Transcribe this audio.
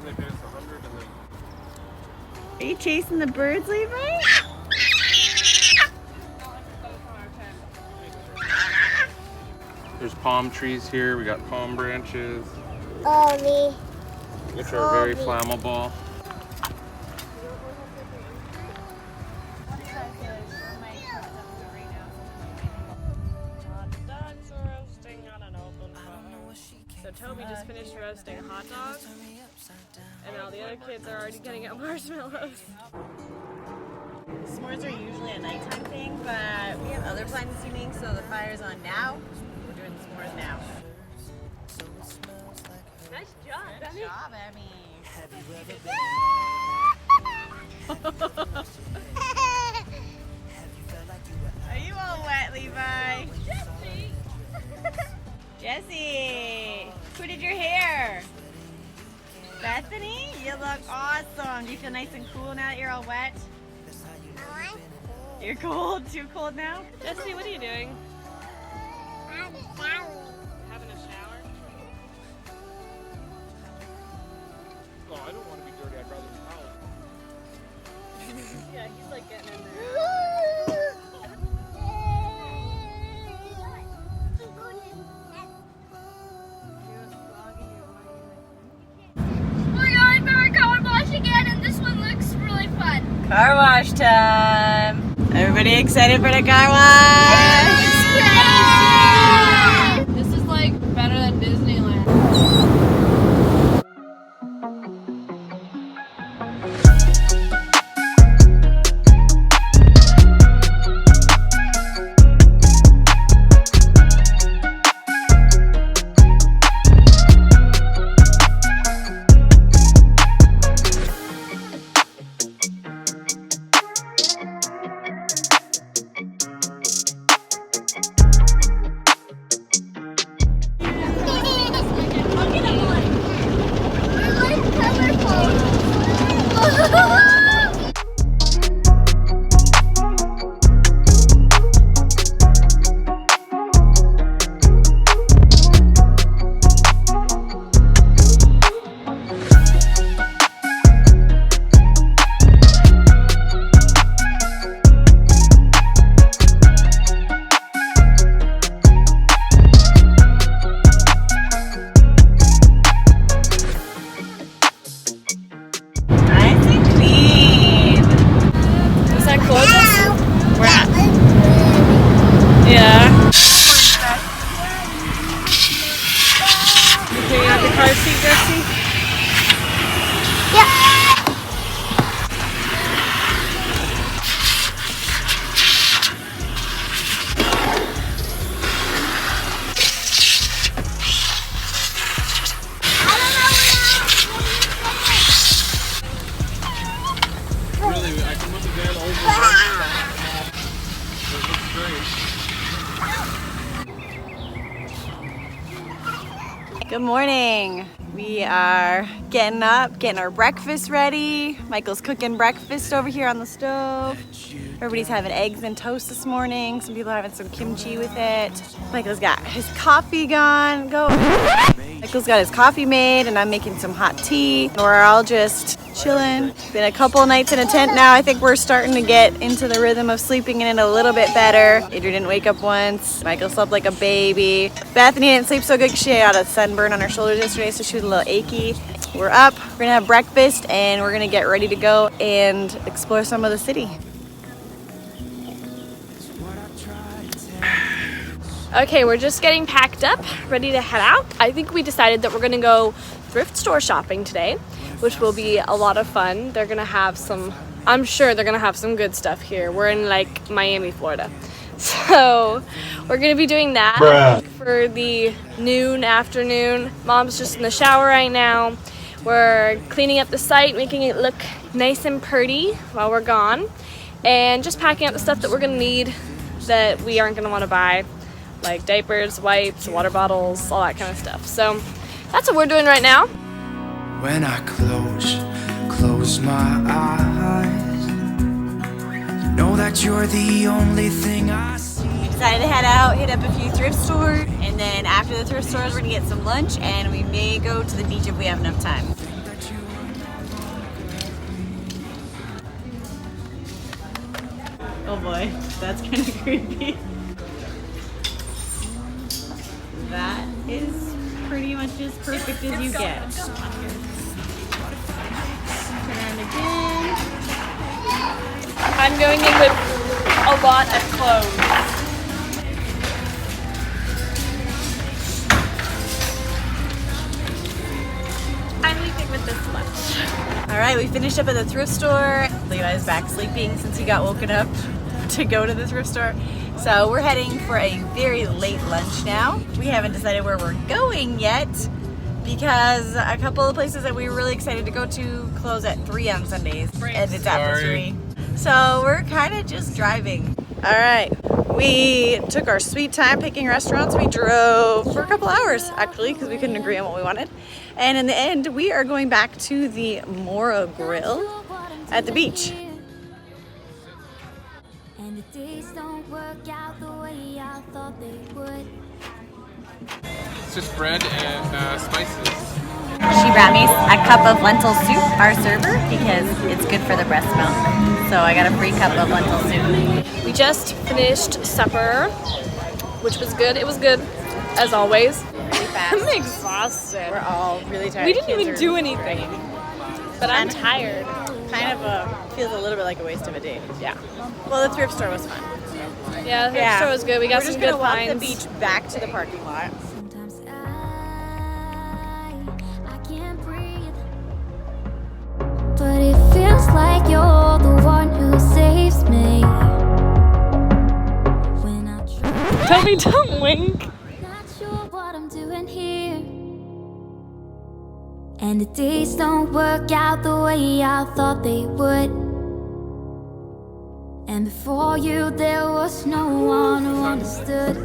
they pay us 100 and then... Are you chasing the birds, Levi? There's palm trees here. We got palm branches, Toby. which are very flammable. So Toby just finished roasting a hot dog, and all the other kids are already getting out marshmallows. S'mores are usually a nighttime thing, but we have other plans this evening, so the fire's on now. We're doing the s'mores now. Nice job, Bethany. Good job, Abby. Are you all wet, Levi? Jesse, who did your hair? Bethany, you look awesome. Do you feel nice and cool now that you're all wet? You're cold? Too cold now? Jesse, what are you doing? Having a shower? Oh, I don't want to be dirty. I'd rather be towel. Yeah, he's like getting in there. We're going for a car wash again, and this one looks really fun. Car wash time. Everybody excited for the car wash? Yeah! This is like better than Disneyland. Good morning. We are getting up, getting our breakfast ready. Michael's cooking breakfast over here on the stove. Everybody's having eggs and toast this morning. Some people are having some kimchi with it. Michael's got his coffee Michael's got his coffee made, and I'm making some hot tea. We're all just chilling. Been a couple nights in a tent now. I think we're starting to get into the rhythm of sleeping in it a little bit better. Adri didn't wake up once. Michael slept like a baby. Bethany didn't sleep so good because she had a sunburn on her shoulders yesterday, so she was a little achy. We're up, we're gonna have breakfast, and we're gonna get ready to go and explore some of the city. Okay, we're just getting packed up, ready to head out. I think we decided that we're gonna go thrift store shopping today, which will be a lot of fun. They're gonna have some, I'm sure they're gonna have some good stuff here. We're in like Miami, Florida. So we're gonna be doing that for the afternoon. Mom's just in the shower right now. We're cleaning up the site, making it look nice and pretty while we're gone, and just packing up the stuff that we're gonna need that we aren't gonna wanna buy, like diapers, wipes, water bottles, all that kind of stuff. So that's what we're doing right now. When I close my eyes, you know that you're the only thing I see. We decided to head out, hit up a few thrift stores, and then after the thrift stores we're gonna get some lunch, and we may go to the beach if we have enough time. Oh boy, that's kind of creepy. That is pretty much as perfect as you get. Turn around again. I'm going in with a lot of clothes. I'm leaving with this much. All right, we finished up at the thrift store. Levi's back sleeping since he got woken up to go to the thrift store. So we're heading for a very late lunch now. We haven't decided where we're going yet because a couple of places that we were really excited to go to close at 3 on Sundays, and it's after 3. So we're kind of just driving. All right, we took our sweet time picking restaurants. We drove for a couple hours actually because we couldn't agree on what we wanted. And in the end, we are going back to the Mora Grill at the beach. And the days don't work out the way I thought they would. It's just bread and spices. She brought me a cup of lentil soup, our server, because it's good for the breast milk. So I got a free cup of lentil soup. We just finished supper, which was good. It was good, as always. Really fast. I'm exhausted. We're all really tired. We didn't Kids even are do anything, but I'm tired. Kind of feels a little bit like a waste of a day. Yeah. Well, the thrift store was fun. Yeah, the thrift store was good. We got some good We're just gonna walk finds. the beach back to the parking lot. Sometimes I can't breathe. But it feels like you're the one who saves me. When I try, Toby, don't wink. not sure what I'm doing here. And the days don't work out the way I thought they would. And before you, there was no one who understood.